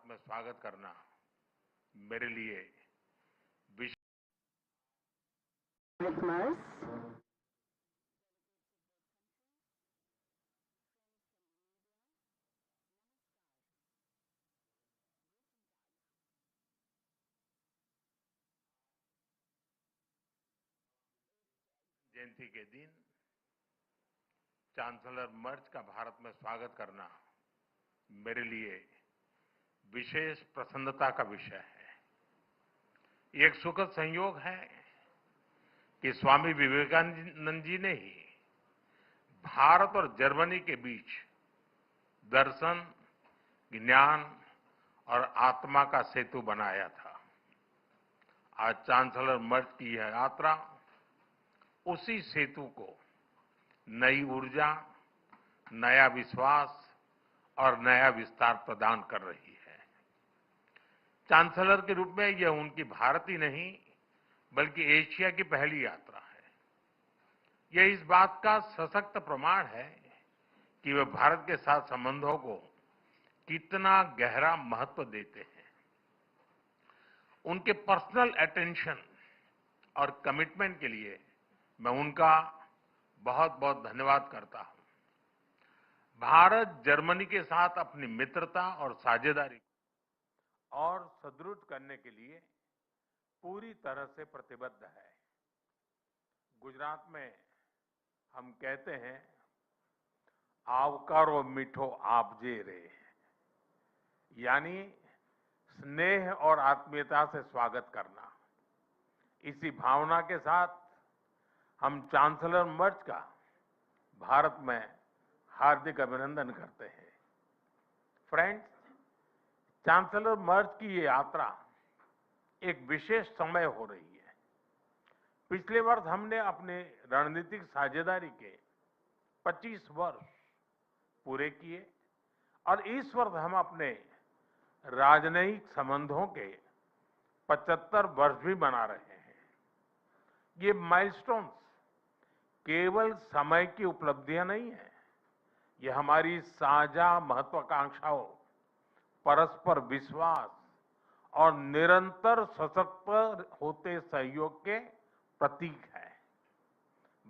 में स्वागत करना मेरे लिए Merz. जयंती के दिन चांसलर मर्ज का भारत में स्वागत करना मेरे लिए विशेष प्रसन्नता का विषय है। ये एक सुखद संयोग है कि स्वामी विवेकानंद जी ने ही भारत और जर्मनी के बीच दर्शन, ज्ञान और आत्मा का सेतु बनाया था। आज चांसलर मर्ज की यह यात्रा उसी सेतु को नई ऊर्जा, नया विश्वास और नया विस्तार प्रदान कर रही है। चांसलर के रूप में यह उनकी भारत ही नहीं बल्कि एशिया की पहली यात्रा है। यह इस बात का सशक्त प्रमाण है कि वे भारत के साथ संबंधों को कितना गहरा महत्व देते हैं। उनके पर्सनल अटेंशन और कमिटमेंट के लिए मैं उनका बहुत बहुत धन्यवाद करता हूं। भारत जर्मनी के साथ अपनी मित्रता और साझेदारी और सुदृढ़ करने के लिए पूरी तरह से प्रतिबद्ध है। गुजरात में हम कहते हैं, आवकारो मीठो आपजे रे, यानी स्नेह और आत्मीयता से स्वागत करना। इसी भावना के साथ हम चांसलर मर्ज का भारत में हार्दिक अभिनंदन करते हैं। फ्रेंड्स, चांसलर मर्ज की ये यात्रा एक विशेष समय हो रही है। पिछले वर्ष हमने अपने रणनीतिक साझेदारी के 25 वर्ष पूरे किए और इस वर्ष हम अपने राजनयिक संबंधों के 75 वर्ष भी मना रहे हैं। ये माइलस्टोन्स केवल समय की उपलब्धियां नहीं है, ये हमारी साझा महत्वाकांक्षाओं, परस्पर विश्वास और निरंतर सशक्त होते सहयोग के प्रतीक है।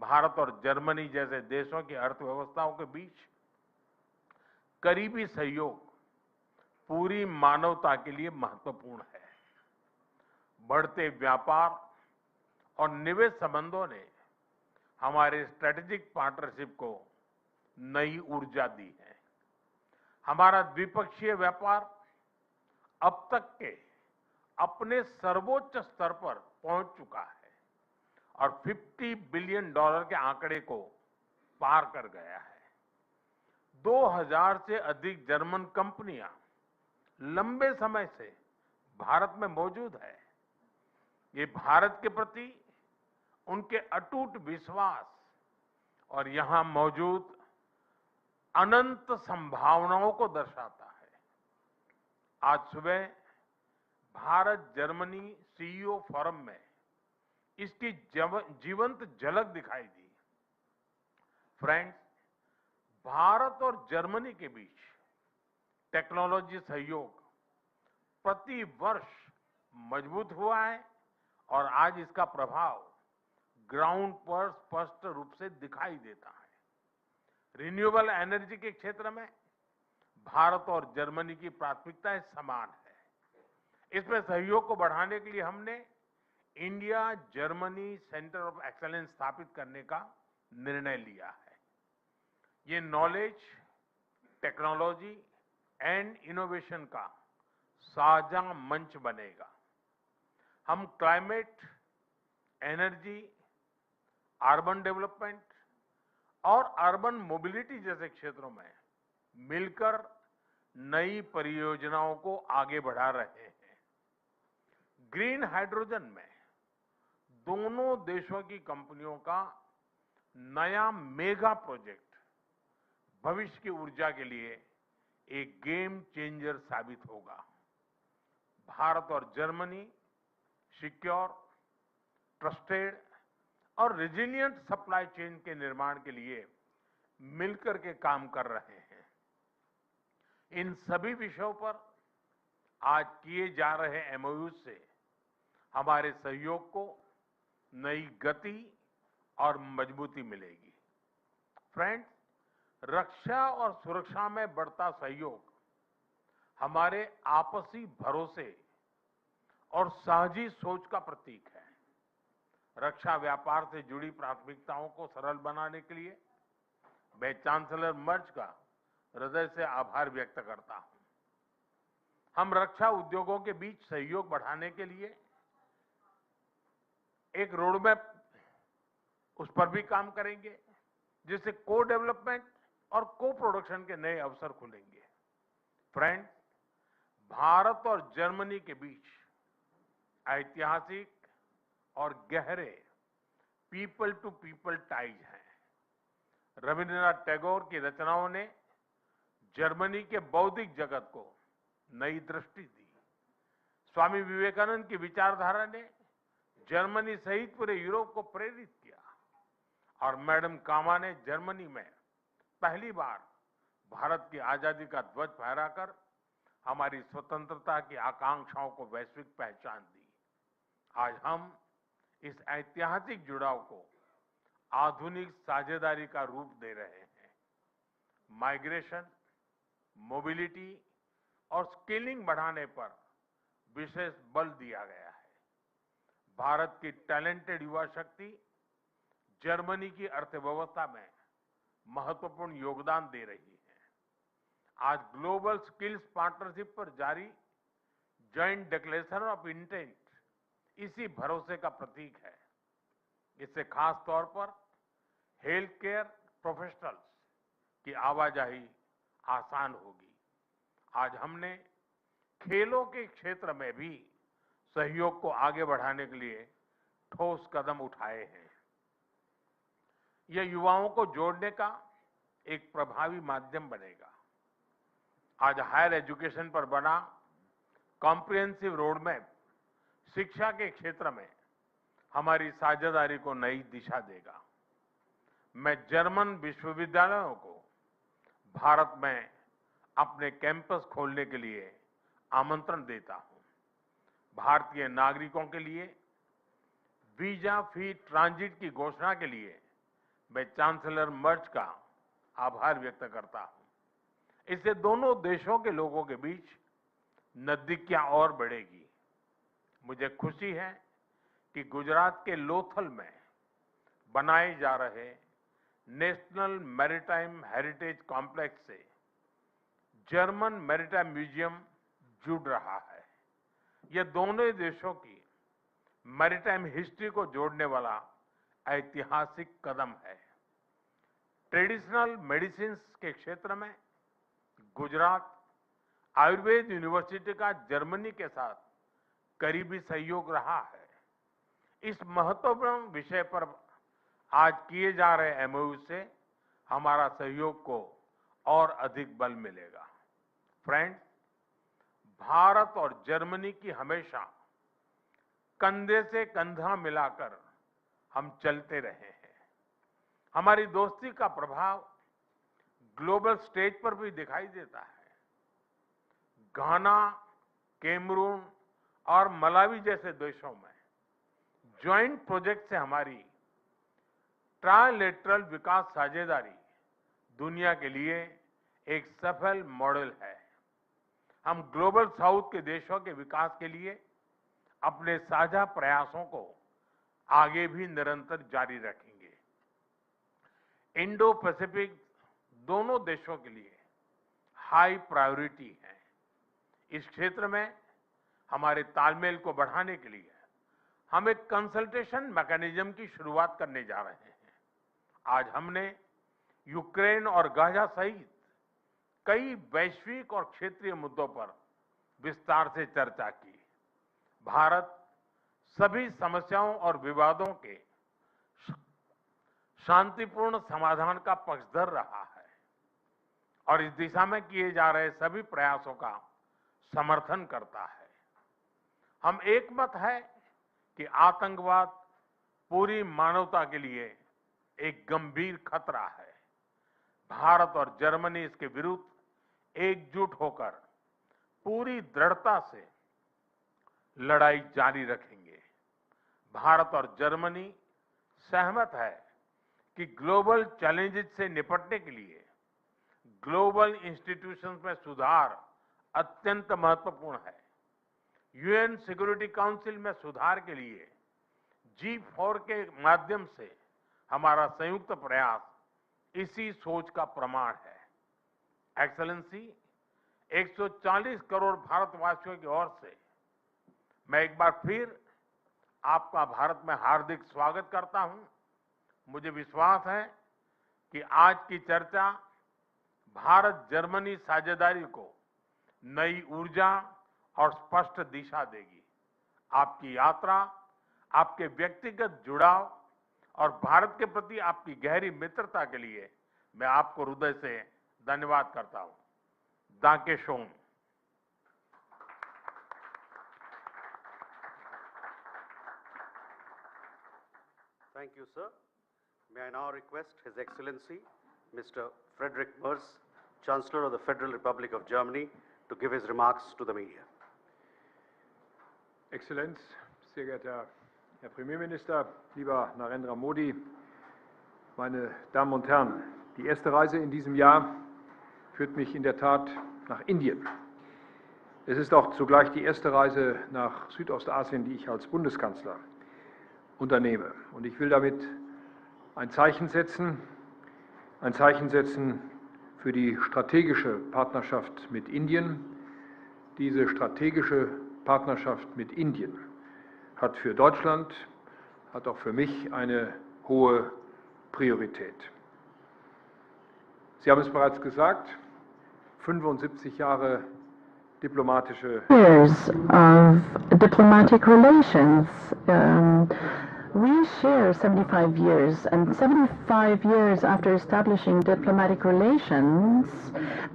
भारत और जर्मनी जैसे देशों की अर्थव्यवस्थाओं के बीच करीबी सहयोग पूरी मानवता के लिए महत्वपूर्ण है। बढ़ते व्यापार और निवेश संबंधों ने हमारे स्ट्रेटेजिक पार्टनरशिप को नई ऊर्जा दी है। हमारा द्विपक्षीय व्यापार अब तक के अपने सर्वोच्च स्तर पर पहुंच चुका है और $50 बिलियन के आंकड़े को पार कर गया है। 2000 से अधिक जर्मन कंपनियां लंबे समय से भारत में मौजूद है। ये भारत के प्रति उनके अटूट विश्वास और यहां मौजूद अनंत संभावनाओं को दर्शाता है। आज सुबह भारत जर्मनी सीईओ फोरम में इसकी जीवंत झलक दिखाई दी। फ्रेंड्स, भारत और जर्मनी के बीच टेक्नोलॉजी सहयोग प्रति वर्ष मजबूत हुआ है और आज इसका प्रभाव ग्राउंड पर स्पष्ट रूप से दिखाई देता है। रिन्यूएबल एनर्जी के क्षेत्र में भारत और जर्मनी की प्राथमिकताएं समान है। इसमें सहयोग को बढ़ाने के लिए हमने India Germany centre of excellence स्थापित करने का निर्णय लिया है। ये नॉलेज, टेक्नोलॉजी एंड इनोवेशन का साझा मंच बनेगा। हम क्लाइमेट, एनर्जी, अर्बन डेवलपमेंट और अर्बन मोबिलिटी जैसे क्षेत्रों में मिलकर नई परियोजनाओं को आगे बढ़ा रहे हैं। ग्रीन हाइड्रोजन में दोनों देशों की कंपनियों का नया मेगा प्रोजेक्ट भविष्य की ऊर्जा के लिए एक गेम चेंजर साबित होगा। भारत और जर्मनी सिक्योर, ट्रस्टेड और रेजिलिएंट सप्लाई चेन के निर्माण के लिए मिलकर के काम कर रहे हैं। इन सभी विषयों पर आज किए जा रहे एमओयू से हमारे सहयोग को नई गति और मजबूती मिलेगी। फ्रेंड्स, रक्षा और सुरक्षा में बढ़ता सहयोग हमारे आपसी भरोसे और साझी सोच का प्रतीक है। रक्षा व्यापार से जुड़ी प्राथमिकताओं को सरल बनाने के लिए मैं चांसलर मर्ज का हृदय से आभार व्यक्त करता हूं। हम रक्षा उद्योगों के बीच सहयोग बढ़ाने के लिए एक रोडमैप उस पर भी काम करेंगे, जिससे को डेवलपमेंट और को प्रोडक्शन के नए अवसर खुलेंगे। फ्रेंड्स, भारत और जर्मनी के बीच ऐतिहासिक और गहरे पीपल टू पीपल टाइज हैं। रविन्द्रनाथ टैगोर की रचनाओं ने जर्मनी के बौद्धिक जगत को नई दृष्टि दी। स्वामी विवेकानंद की विचारधारा ने जर्मनी सहित पूरे यूरोप को प्रेरित किया और मैडम कामा ने जर्मनी में पहली बार भारत की आजादी का ध्वज फहराकर हमारी स्वतंत्रता की आकांक्षाओं को वैश्विक पहचान दी। आज हम इस ऐतिहासिक जुड़ाव को आधुनिक साझेदारी का रूप दे रहे हैं। माइग्रेशन, मोबिलिटी और स्किलिंग बढ़ाने पर विशेष बल दिया गया है। भारत की टैलेंटेड युवा शक्ति जर्मनी की अर्थव्यवस्था में महत्वपूर्ण योगदान दे रही है। आज ग्लोबल स्किल्स पार्टनरशिप पर जारी जॉइंट डिक्लेरेशन ऑफ इंटेंट इसी भरोसे का प्रतीक है। इससे खास तौर पर हेल्थ केयर प्रोफेशनल्स की आवाजाही आसान होगी। आज हमने खेलों के क्षेत्र में भी सहयोग को आगे बढ़ाने के लिए ठोस कदम उठाए हैं। यह युवाओं को जोड़ने का एक प्रभावी माध्यम बनेगा। आज हायर एजुकेशन पर बना कॉम्प्रिहेंसिव रोडमैप शिक्षा के क्षेत्र में हमारी साझेदारी को नई दिशा देगा। मैं जर्मन विश्वविद्यालयों को भारत में अपने कैंपस खोलने के लिए आमंत्रण देता हूं। भारतीय नागरिकों के लिए वीजा फ्री ट्रांजिट की घोषणा के लिए मैं चांसलर मर्ज का आभार व्यक्त करता हूं। इससे दोनों देशों के लोगों के बीच नजदीकियां और बढ़ेगी। मुझे खुशी है कि गुजरात के लोथल में बनाए जा रहे नेशनल मैरीटाइम हेरिटेज कॉम्प्लेक्स से जर्मन मैरीटाइम म्यूजियम जुड़ रहा है। यह दोनों देशों की मैरीटाइम हिस्ट्री को जोड़ने वाला ऐतिहासिक कदम है। ट्रेडिशनल मेडिसिन के क्षेत्र में गुजरात आयुर्वेद यूनिवर्सिटी का जर्मनी के साथ करीबी सहयोग रहा है। इस महत्वपूर्ण विषय पर आज किए जा रहे एमओयू से हमारा सहयोग को और अधिक बल मिलेगा। फ्रेंड्स, भारत और जर्मनी की हमेशा कंधे से कंधा मिलाकर हम चलते रहे हैं। हमारी दोस्ती का प्रभाव ग्लोबल स्टेज पर भी दिखाई देता है। घाना, कैमरून और मलावी जैसे देशों में ज्वाइंट प्रोजेक्ट से हमारी ट्राइलेटरल विकास साझेदारी दुनिया के लिए एक सफल मॉडल है। हम ग्लोबल साउथ के देशों के विकास के लिए अपने साझा प्रयासों को आगे भी निरंतर जारी रखेंगे। इंडो पैसिफिक दोनों देशों के लिए हाई प्रायोरिटी है। इस क्षेत्र में हमारे तालमेल को बढ़ाने के लिए हम एक कंसल्टेशन मैकेनिज्म की शुरुआत करने जा रहे हैं। आज हमने यूक्रेन और गाजा सहित कई वैश्विक और क्षेत्रीय मुद्दों पर विस्तार से चर्चा की। भारत सभी समस्याओं और विवादों के शांतिपूर्ण समाधान का पक्षधर रहा है और इस दिशा में किए जा रहे सभी प्रयासों का समर्थन करता है। हम एक मत है कि आतंकवाद पूरी मानवता के लिए एक गंभीर खतरा है। भारत और जर्मनी इसके विरुद्ध एकजुट होकर पूरी दृढ़ता से लड़ाई जारी रखेंगे। भारत और जर्मनी सहमत है कि ग्लोबल चैलेंजेस से निपटने के लिए ग्लोबल इंस्टीट्यूशंस में सुधार अत्यंत महत्वपूर्ण है। यूएन सिक्योरिटी काउंसिल में सुधार के लिए G4 के माध्यम से हमारा संयुक्त प्रयास इसी सोच का प्रमाण है। एक्सेलेंसी, 140 करोड़ भारतवासियों की ओर से मैं एक बार फिर आपका भारत में हार्दिक स्वागत करता हूं। मुझे विश्वास है कि आज की चर्चा भारत जर्मनी साझेदारी को नई ऊर्जा और स्पष्ट दिशा देगी। आपकी यात्रा, आपके व्यक्तिगत जुड़ाव और भारत के प्रति आपकी गहरी मित्रता के लिए मैं आपको हृदय से धन्यवाद करता हूं। दांके shown. Thank you, sir. May I now request His Excellency, Mr. Friedrich Merz, Chancellor of the Federal Republic of Germany, to give his remarks to the media. Exzellenz, sehr geehrter Herr Premierminister, lieber Narendra Modi, meine Damen und Herren, die erste Reise in diesem Jahr führt mich in der Tat nach Indien. Es ist auch zugleich die erste Reise nach Südostasien, die ich als Bundeskanzler unternehme. Und ich will damit ein Zeichen setzen für die strategische Partnerschaft mit Indien. Diese strategische Partnerschaft mit Indien hat für Deutschland, hat auch für mich eine hohe Priorität. Sie haben es bereits gesagt, 75 Jahre diplomatische Years of diplomatic relations. We share 75 years, and 75 years after establishing diplomatic relations,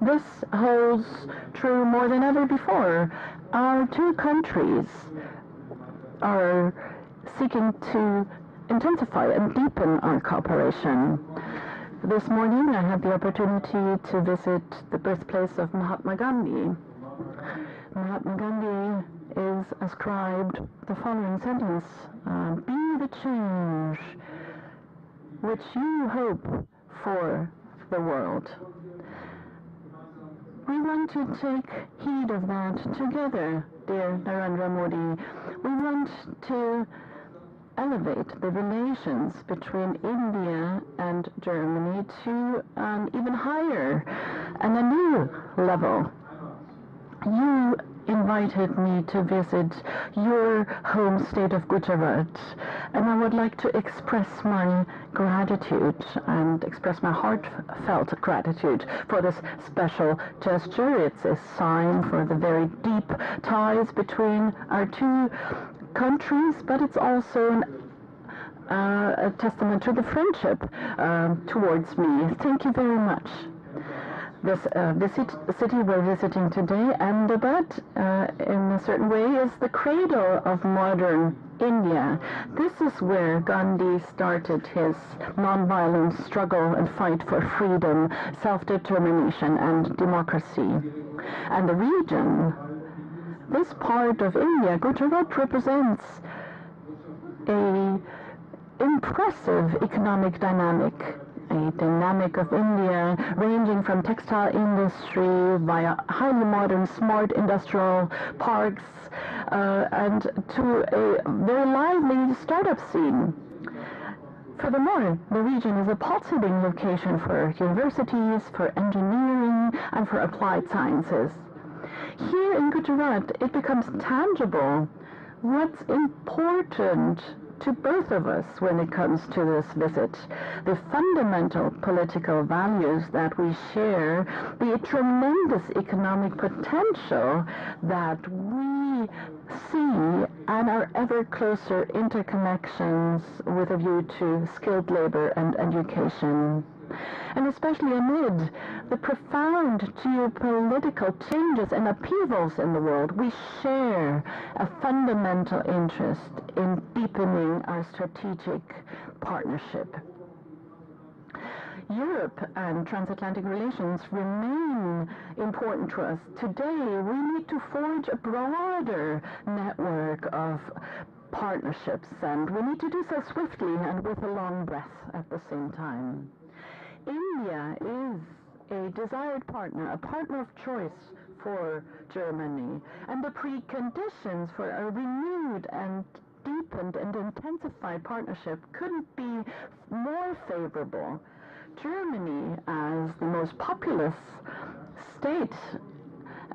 this holds true more than ever before. Our two countries are seeking to intensify and deepen our cooperation. This morning I had the opportunity to visit the birthplace of Mahatma Gandhi. Mahatma Gandhi is ascribed the following sentence: be the change which you hope for the world. We want to take heed of that together, dear Narendra Modi. We want to elevate the relations between India and Germany to an even higher and a new level. You invited me to visit your home state of Gujarat, and I would like to express my gratitude and express my heartfelt gratitude for this special gesture. It's a sign for the very deep ties between our two countries, but it's also a testament to the friendship towards me. Thank you very much. This city we're visiting today, Ahmedabad, in a certain way, is the cradle of modern India. This is where Gandhi started his nonviolent struggle and fight for freedom, self-determination, and democracy. And the region, this part of India, Gujarat, represents a impressive economic dynamic. A dynamic of India ranging from textile industry via highly modern smart industrial parks and to a very lively startup scene. Furthermore, the region is a pulsating location for universities, for engineering, and for applied sciences. Here in Gujarat, it becomes tangible what's important to both of us when it comes to this visit. The fundamental political values that we share, the tremendous economic potential that we see, and our ever closer interconnections with a view to skilled labor and education. And especially amid the profound geopolitical changes and upheavals in the world, we share a fundamental interest in deepening our strategic partnership. Europe and transatlantic relations remain important to us. Today, we need to forge a broader network of partnerships, and we need to do so swiftly and with a long breath at the same time. India is a desired partner, a partner of choice for Germany, and the preconditions for a renewed and deepened and intensified partnership couldn't be more favorable. Germany, as the most populous state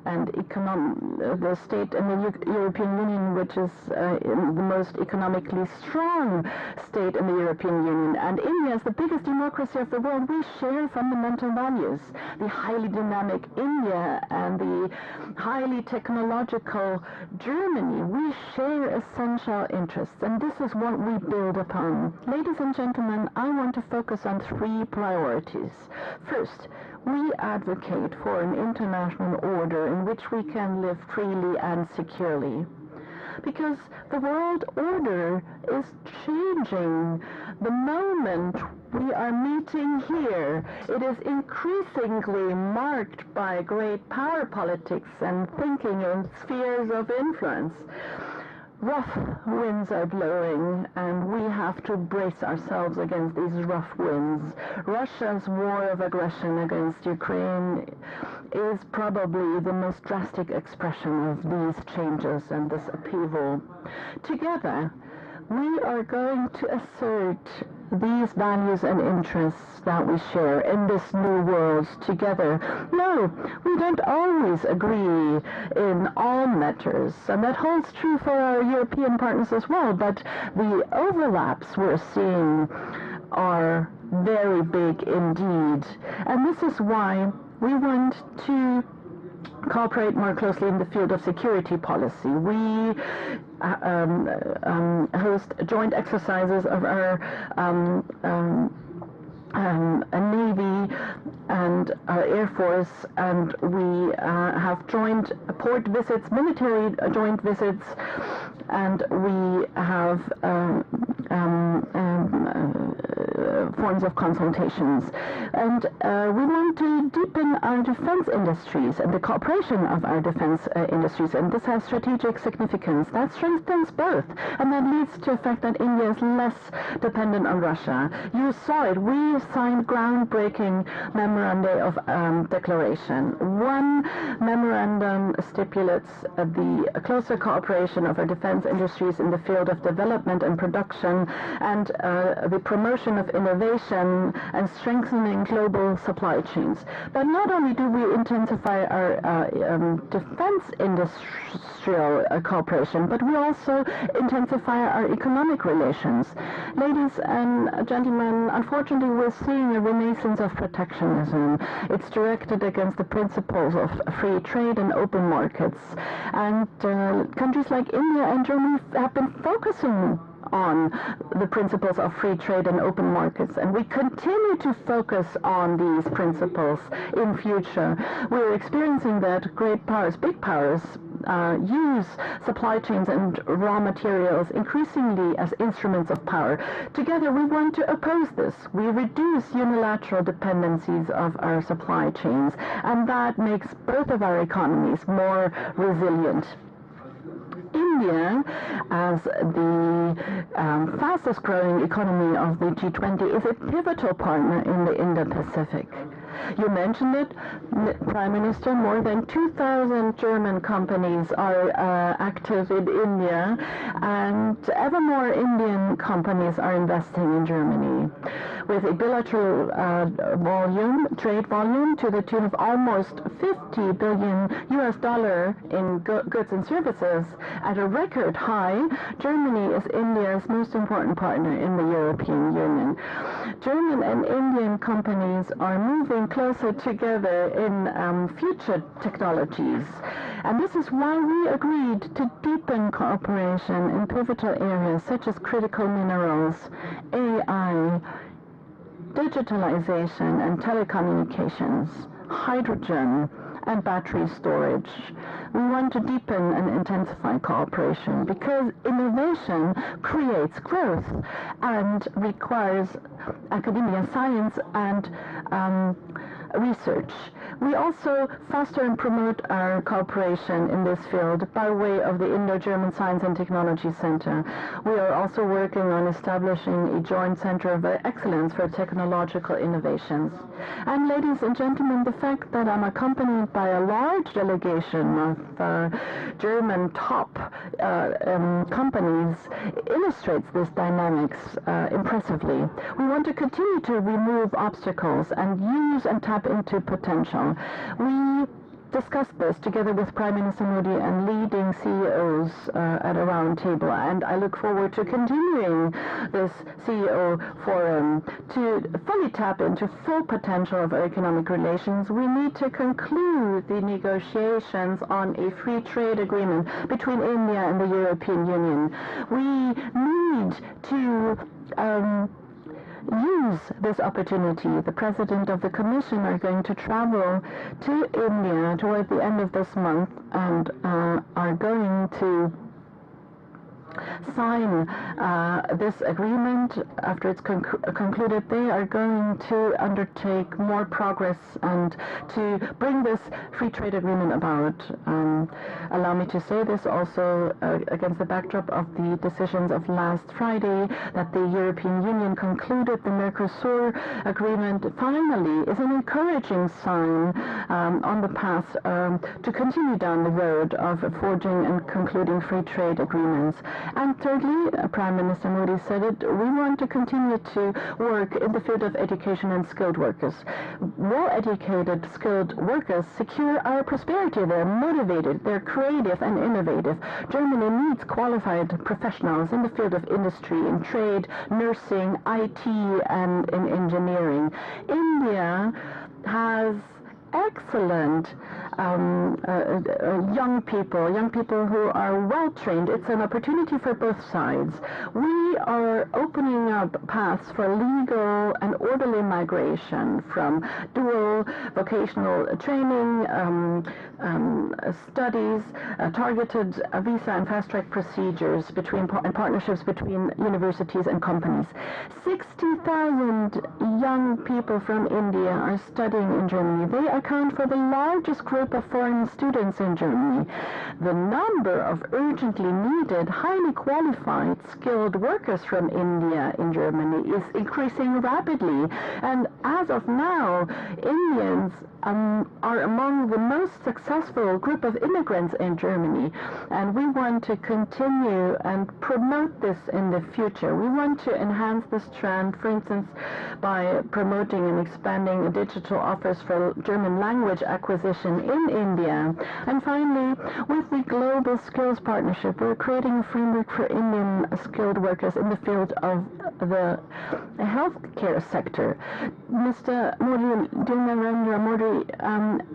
and the state in the European Union, which is the most economically strong state in the European Union, and India is the biggest democracy of the world, we share fundamental values. The highly dynamic India and the highly technological Germany, we share essential interests, and this is what we build upon. Ladies and gentlemen, I want to focus on 3 priorities. First, we advocate for an international order in which we can live freely and securely. Because the world order is changing. The moment we are meeting here, it is increasingly marked by great power politics and thinking in spheres of influence. Rough winds are blowing, and we have to brace ourselves against these rough winds. Russia's war of aggression against Ukraine is probably the most drastic expression of these changes and this upheaval. Together, we are going to assert these values and interests that we share in this new world together. No, we don't always agree in all matters, and that holds true for our European partners as well, but the overlaps we're seeing are very big indeed. And this is why we want to cooperate more closely in the field of security policy. We host joint exercises of our Navy and our Air Force, and we have joint port visits, military joint visits, and we have forms of consultations. And we want to deepen our defense industries and the cooperation of our defense industries, and this has strategic significance. That strengthens both, and that leads to the fact that India is less dependent on Russia. You saw it. We signed groundbreaking memoranda of declaration. One memorandum stipulates the closer cooperation of our defense industries in the field of development and production, and the promotion of innovation and strengthening global supply chains. But not only do we intensify our defense industrial cooperation, but we also intensify our economic relations. Ladies and gentlemen, unfortunately, we're seeing a renaissance of protectionism. It's directed against the principles of free trade and open markets. And countries like India and Germany have been focusing on the principles of free trade and open markets, and we continue to focus on these principles in future. We're experiencing that great powers, big powers, use supply chains and raw materials increasingly as instruments of power. Together, we want to oppose this. We reduce unilateral dependencies of our supply chains, and that makes both of our economies more resilient. India, as the fastest growing economy of the G20, is a pivotal partner in the Indo-Pacific. You mentioned it, Prime Minister, more than 2,000 German companies are active in India, and ever more Indian companies are investing in Germany, with a bilateral trade volume to the tune of almost $50 billion in goods and services. At a record high, Germany is India's most important partner in the European Union. German and Indian companies are moving closer together in future technologies. And this is why we agreed to deepen cooperation in pivotal areas such as critical minerals, AI, digitalization and telecommunications, hydrogen, and battery storage. We want to deepen and intensify cooperation because innovation creates growth and requires academia, science, and research. We also foster and promote our cooperation in this field by way of the Indo-German Science and Technology Center. We are also working on establishing a joint center of excellence for technological innovations. And ladies and gentlemen, the fact that I'm accompanied by a large delegation of German top companies illustrates this dynamics impressively. We want to continue to remove obstacles and use and tap into potential. We discussed this together with Prime Minister Modi and leading CEOs at a round table, and I look forward to continuing this CEO forum. To fully tap into full potential of our economic relations, we need to conclude the negotiations on a free trade agreement between India and the European Union. We need to use this opportunity. The President of the Commission are going to travel to India toward the end of this month and are going to sign this agreement. After it's concluded, they are going to undertake more progress and to bring this free trade agreement about. Allow me to say this also against the backdrop of the decisions of last Friday that the European Union concluded the Mercosur agreement finally is an encouraging sign on the path to continue down the road of forging and concluding free trade agreements. And thirdly, Prime Minister Modi said it, we want to continue to work in the field of education and skilled workers. Well-educated, skilled workers secure our prosperity. They're motivated, they're creative and innovative. Germany needs qualified professionals in the field of industry, in trade, nursing, IT, and in engineering. India has excellent young people who are well trained. It's an opportunity for both sides. We are opening up paths for legal and orderly migration from dual vocational training, studies, targeted visa and fast-track procedures and partnerships between universities and companies. 60,000 young people from India are studying in Germany. They account for the largest group of foreign students in Germany. The number of urgently needed, highly qualified, skilled workers from India in Germany is increasing rapidly. And as of now, Indians are among the most successful group of immigrants in Germany. And we want to continue and promote this in the future. We want to enhance this trend, for instance, by promoting and expanding digital offers for German language acquisition in India. And finally, with the Global Skills Partnership, we're creating a framework for Indian skilled workers in the field of the healthcare sector. Mr. Modi, Narendra Modi,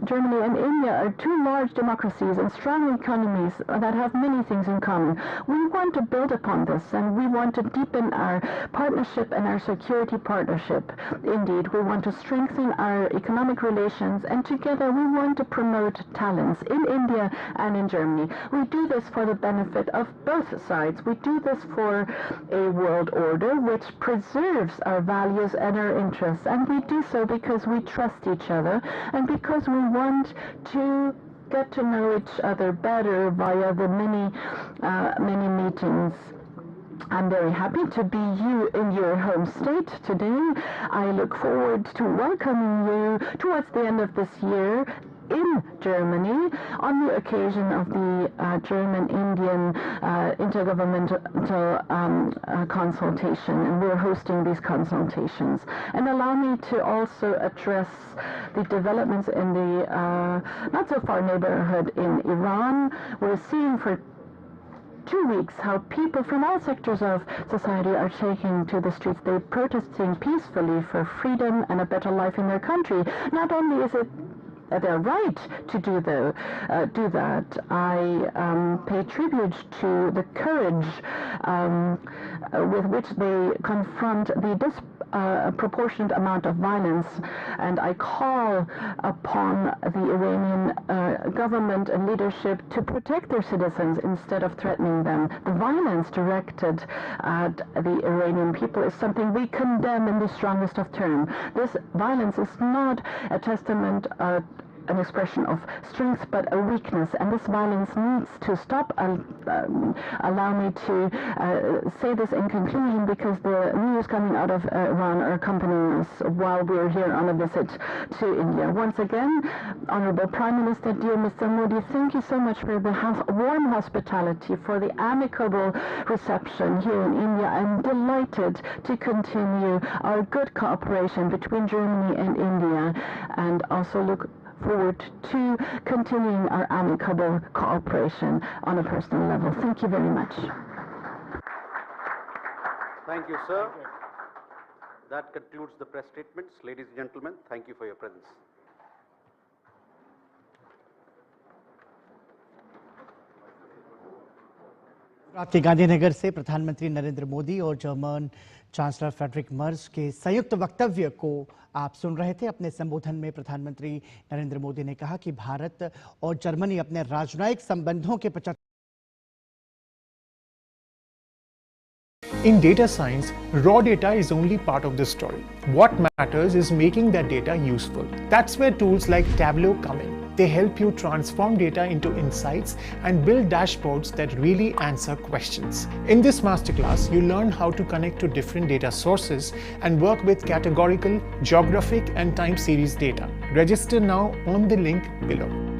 Germany and India are two large democracies and strong economies that have many things in common. We want to build upon this, and we want to deepen our partnership and our security partnership. Indeed, we want to strengthen our economic relations, and together we want to promote talents in India and in Germany. We do this for the benefit of both sides. We do this for a world order which preserves our values and our interests, and we do so because we trust each other and because we want to get to know each other better via the many meetings. I'm very happy to be you in your home state today. I look forward to welcoming you towards the end of this year in Germany on the occasion of the German-Indian intergovernmental consultation, and we're hosting these consultations. And allow me to also address the developments in the not-so-far neighborhood in Iran. We're seeing for 2 weeks how people from all sectors of society are taking to the streets. They're protesting peacefully for freedom and a better life in their country. Not only is it their right to do that. I pay tribute to the courage with which they confront the disproportionate amount of violence, and I call upon the Iranian government and leadership to protect their citizens instead of threatening them. The violence directed at the Iranian people is something we condemn in the strongest of terms. This violence is not a testament an expression of strength, but a weakness, and this violence needs to stop. Allow me to say this in conclusion, because the news coming out of Iran are accompanying us while we're here on a visit to India. Once again, Honorable Prime Minister, dear Mr. Modi, thank you so much for the warm hospitality, for the amicable reception here in India. I'm delighted to continue our good cooperation between Germany and India, and also look forward to continuing our amicable cooperation on a personal level. Thank you very much. Thank you, sir. That concludes the press statements. Ladies and gentlemen, thank you for your presence. रात के गांधीनगर से प्रधानमंत्री नरेंद्र मोदी और German chancellor Friedrich Merz के संयुक्त वक्तव्य को आप सुन रहे थे। अपने संबोधन में प्रधानमंत्री नरेंद्र मोदी ने कहा कि भारत और जर्मनी अपने राजनयिक संबंधों के 75 In data science, raw data is only part of the story. What matters is making that data useful. That's where tools like Tableau come in. They help you transform data into insights and build dashboards that really answer questions. In this masterclass, you learn how to connect to different data sources and work with categorical, geographic, and time series data. Register now on the link below.